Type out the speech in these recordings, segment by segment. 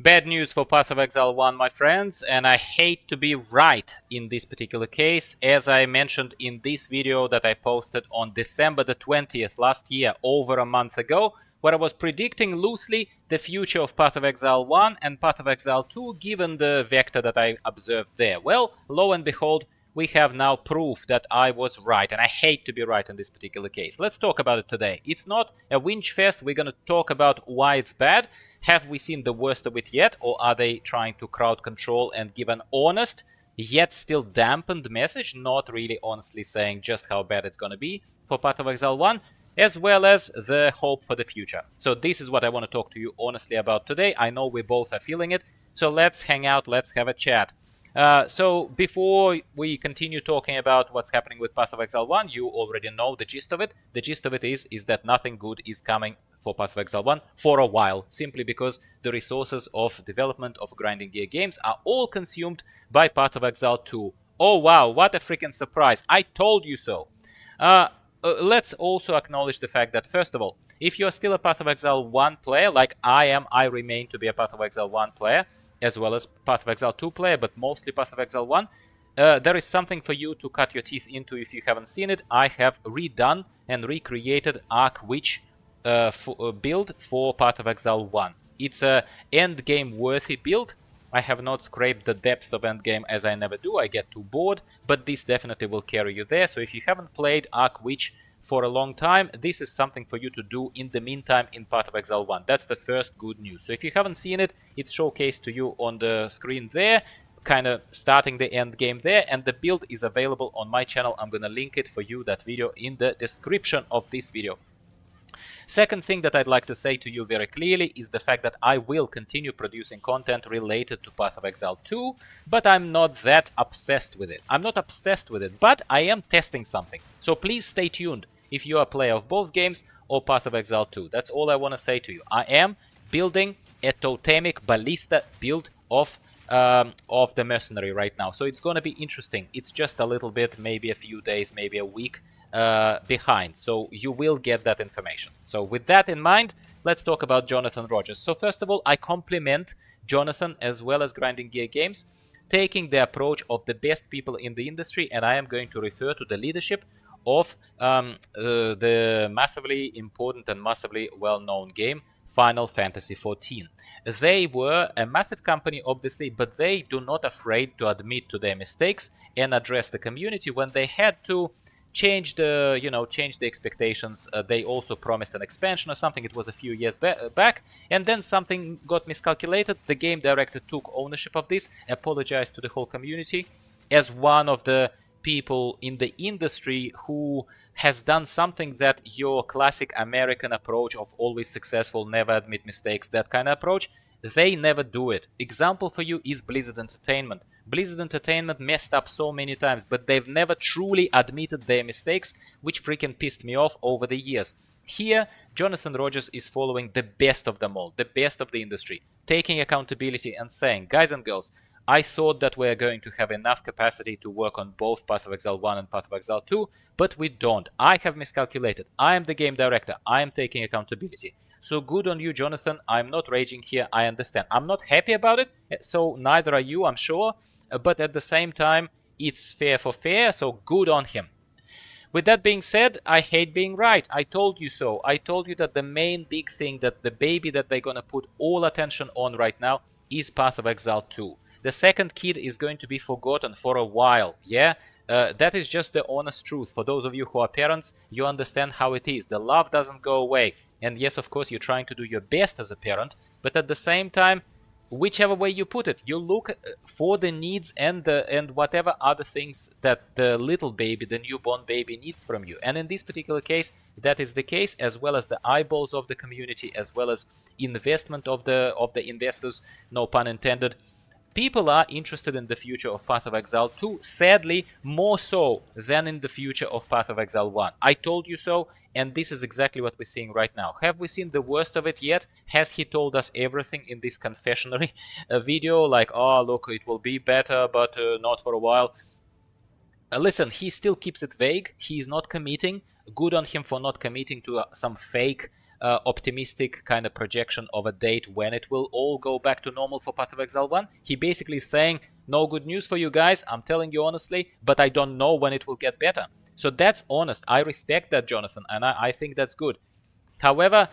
Bad news for Path of Exile 1, my friends, and I hate to be right in this particular case. As I mentioned in this video that I posted on December the 20th last year, over a month ago, where I was predicting loosely the future of Path of Exile 1 and Path of Exile 2 given the vector that I observed there. Well, lo and behold, we have now proof that I was right, and I hate to be right in this particular case. Let's talk about it today. It's not a whinge fest. We're going to talk about why it's bad. Have we seen the worst of it yet, or are they trying to crowd control and give an honest, yet still dampened message, not really honestly saying just how bad it's going to be for Path of Exile 1, as well as the hope for the future. So this is what I want to talk to you honestly about today. I know we both are feeling it, so let's hang out, let's have a chat. So before we continue talking about what's happening with Path of Exile 1, you already know the gist of it. The gist of it is that nothing good is coming for Path of Exile 1 for a while, simply because the resources of development of grinding gear games are all consumed by Path of Exile 2. Oh wow, what a freaking surprise. I told you so. Let's also acknowledge the fact that, first of all, if you're still a Path of Exile 1 player, like I am, I remain to be a Path of Exile 1 player, as well as Path of Exile 2 player, but mostly Path of Exile 1, there is something for you to cut your teeth into if you haven't seen it. I have redone and recreated Arc Witch build for Path of Exile 1. It's a endgame worthy build. I have not scraped the depths of endgame as I never do. I get too bored, but this definitely will carry you there. So if you haven't played Arc Witch for a long time, this is something for you to do in the meantime in Path of Exile 1. That's the first good news. So if you haven't seen it, it's showcased to you on the screen there, kind of starting the end game there, and the build is available on my channel. I'm gonna link it for you, that video, in the description of this video. Second thing that I'd like to say to you very clearly is the fact that I will continue producing content related to Path of Exile 2, but I'm not that obsessed with it. I'm not obsessed with it, but I am testing something. So please stay tuned if you are a player of both games or Path of Exile 2. That's all I want to say to you. I am building a totemic ballista build of the mercenary right now. So it's going to be interesting. It's just a little bit, maybe a few days, maybe a week behind. So you will get that information. So with that in mind, let's talk about Jonathan Rogers. So first of all, I compliment Jonathan as well as Grinding Gear Games, taking the approach of the best people in the industry, and I am going to refer to the leadership of the massively important and massively well-known game Final Fantasy XIV. They were a massive company, obviously, but they do not afraid to admit to their mistakes and address the community when they had to change the expectations. They also promised an expansion or something. It was a few years back, and then something got miscalculated. The game director took ownership of this, apologized to the whole community. As one of the people in the industry who has done something that your classic American approach of always successful, never admit mistakes, that kind of approach, they never do it. Example for you is Blizzard Entertainment. Blizzard Entertainment messed up so many times, but they've never truly admitted their mistakes, which freaking pissed me off over the years. Here, Jonathan Rogers is following the best of them all, the best of the industry, taking accountability and saying, guys and girls, I thought that we're going to have enough capacity to work on both Path of Exile 1 and Path of Exile 2, but we don't. I have miscalculated. I am the game director. I am taking accountability. So good on you, Jonathan. I'm not raging here. I understand. I'm not happy about it, so neither are you, I'm sure. But at the same time, it's fair for fair, so good on him. With that being said, I hate being right. I told you so. I told you that the main big thing, that the baby that they're gonna put all attention on right now, is Path of Exile 2. The second kid is going to be forgotten for a while, yeah? That is just the honest truth. For those of you who are parents, you understand how it is. The love doesn't go away. And yes, of course, you're trying to do your best as a parent, but at the same time, whichever way you put it, you look for the needs and whatever other things that the little baby, the newborn baby, needs from you. And in this particular case, that is the case, as well as the eyeballs of the community, as well as investment of the investors, no pun intended. People are interested in the future of Path of Exile 2, sadly, more so than in the future of Path of Exile 1. I told you so, and this is exactly what we're seeing right now. Have we seen the worst of it yet? Has he told us everything in this confessionary video? Like, oh, look, it will be better, but not for a while. Listen, he still keeps it vague. He is not committing. Good on him for not committing to some fake optimistic kind of projection of a date when it will all go back to normal for Path of Exile 1. He basically is saying, no good news for you guys, I'm telling you honestly, but I don't know when it will get better. So that's honest. I respect that, Jonathan, and I think that's good. However,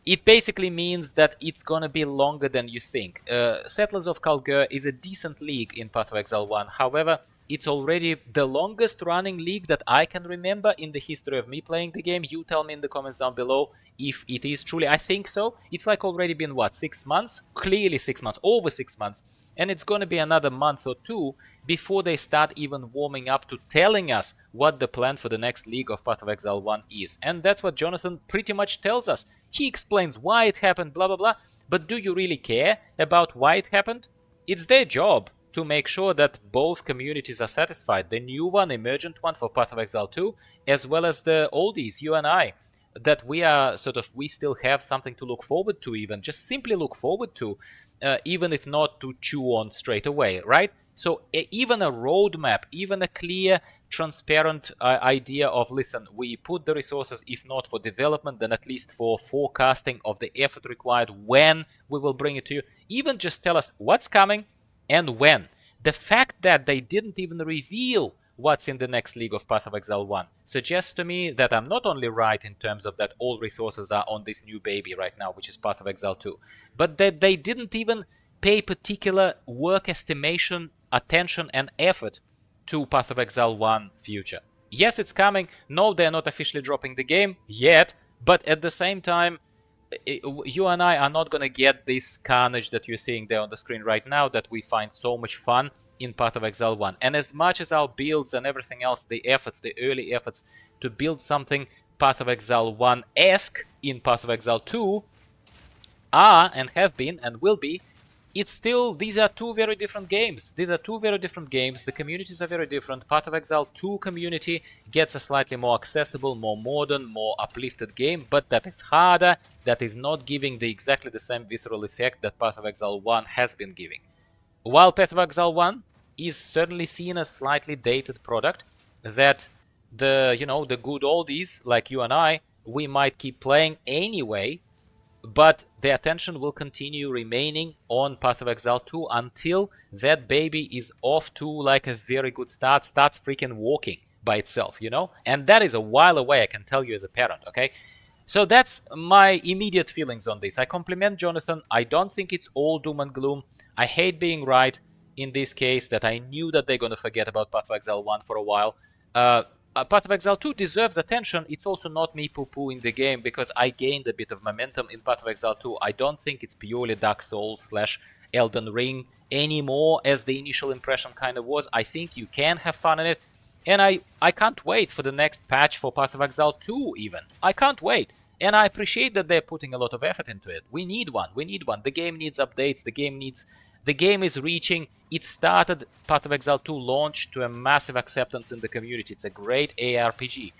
it basically means that it's gonna be longer than you think. Settlers of Kalgur is a decent league in Path of Exile 1. However, it's already the longest running league that I can remember in the history of me playing the game. You tell me in the comments down below if it is truly. I think so. It's like already been, what, 6 months? Clearly 6 months, over 6 months. And it's going to be another month or two before they start even warming up to telling us what the plan for the next League of Path of Exile 1 is. And that's what Jonathan pretty much tells us. He explains why it happened, blah blah blah. But do you really care about why it happened? It's their job to make sure that both communities are satisfied. The new one, emergent one for Path of Exile 2, as well as the oldies, you and I. That we still have something to look forward to, even just simply look forward to, even if not to chew on straight away, right? So even a roadmap, even a clear, transparent idea of, listen, we put the resources, if not for development, then at least for forecasting of the effort required when we will bring it to you. Even just tell us what's coming and when. The fact that they didn't even reveal what's in the next League of Path of Exile 1 suggests to me that I'm not only right in terms of that all resources are on this new baby right now, which is Path of Exile 2, but that they didn't even pay particular work estimation, attention and effort to Path of Exile 1 future. Yes, it's coming. No, they're not officially dropping the game yet, but at the same time, you and I are not going to get this carnage that you're seeing there on the screen right now that we find so much fun in Path of Exile 1. And as much as our builds and everything else, the efforts, the early efforts to build something Path of Exile 1-esque in Path of Exile 2 are and have been and will be, it's still, these are two very different games. These are two very different games. The communities are very different. Path of Exile 2 community gets a slightly more accessible, more modern, more uplifted game, but that is harder. That is not giving exactly the same visceral effect that Path of Exile 1 has been giving. While Path of Exile 1 is certainly seen as slightly dated product that the good oldies like you and I, we might keep playing anyway, but the attention will continue remaining on Path of Exile 2 until that baby is off to like a very good start, starts freaking walking by itself, And that is a while away, I can tell you as a parent, okay? So that's my immediate feelings on this. I compliment Jonathan. I don't think it's all doom and gloom. I hate being right in this case, that I knew that they're going to forget about Path of Exile 1 for a while. Path of Exile 2 deserves attention. It's also not me poo-pooing the game, because I gained a bit of momentum in Path of Exile 2. I don't think it's purely Dark Souls / Elden Ring anymore, as the initial impression kind of was. I think you can have fun in it. And I can't wait for the next patch for Path of Exile 2 even. I can't wait. And I appreciate that they're putting a lot of effort into it. We need one. We need one. The game needs updates. The game is reaching. It started, Path of Exile 2 launched to a massive acceptance in the community. It's a great ARPG.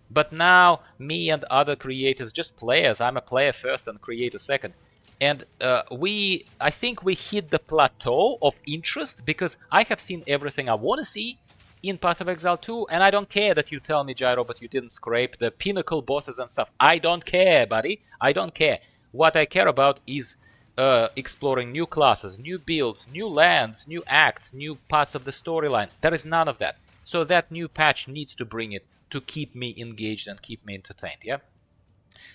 But now, me and other creators, just players, I'm a player first and creator second. And I think we hit the plateau of interest, because I have seen everything I want to see in Path of Exile 2, and I don't care that you tell me, Gyro, but you didn't scrape the pinnacle bosses and stuff. I don't care, buddy. I don't care. What I care about is exploring new classes, new builds, new lands, new acts, new parts of the storyline. There is none of that. So that new patch needs to bring it to keep me engaged and keep me entertained, yeah?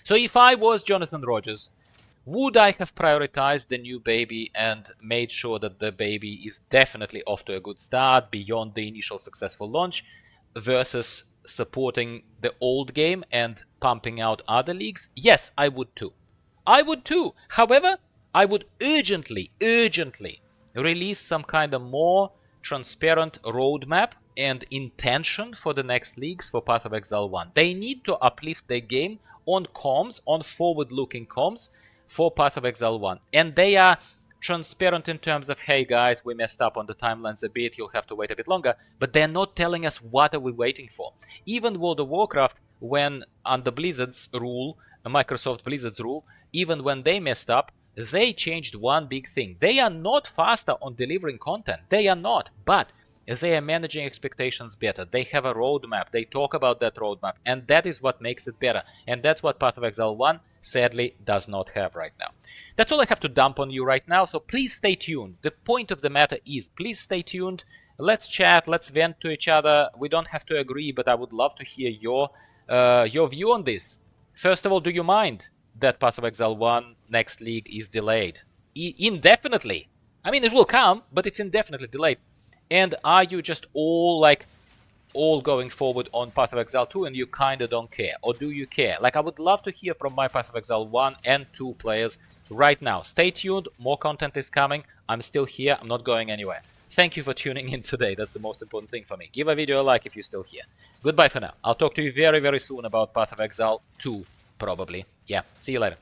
So if I was Jonathan Rogers, would I have prioritized the new baby and made sure that the baby is definitely off to a good start beyond the initial successful launch versus supporting the old game and pumping out other leagues? Yes, I would too. I would too. However, I would urgently release some kind of more transparent roadmap and intention for the next leagues for Path of Exile 1. They need to uplift their game on comms, on forward-looking comms, for Path of Exile 1. And they are transparent in terms of, hey guys, we messed up on the timelines a bit, you'll have to wait a bit longer. But they're not telling us what are we waiting for. Even World of Warcraft, when under Blizzard's rule, Microsoft Blizzard's rule, even when they messed up, they changed one big thing. They are not faster on delivering content. They are not. But they are managing expectations better. They have a roadmap. They talk about that roadmap. And that is what makes it better. And that's what Path of Exile 1 sadly does not have right now. That's all I have to dump on you right now, so please stay tuned. The point of the matter is, please stay tuned. Let's chat, let's vent to each other. We don't have to agree, but I would love to hear your view on this. First of all, do you mind that Path of Exile 1 next league is delayed? Indefinitely. I mean, it will come, but it's indefinitely delayed. And are you just all going forward on Path of Exile 2 and you kinda don't care? Or do you care? Like, I would love to hear from my Path of Exile 1 and 2 players right now. Stay tuned, more content is coming. I'm still here, I'm not going anywhere. Thank you for tuning in today, that's the most important thing for me. Give a video a like if you're still here. Goodbye for now. I'll talk to you very, very soon about Path of Exile 2, probably. Yeah, see you later.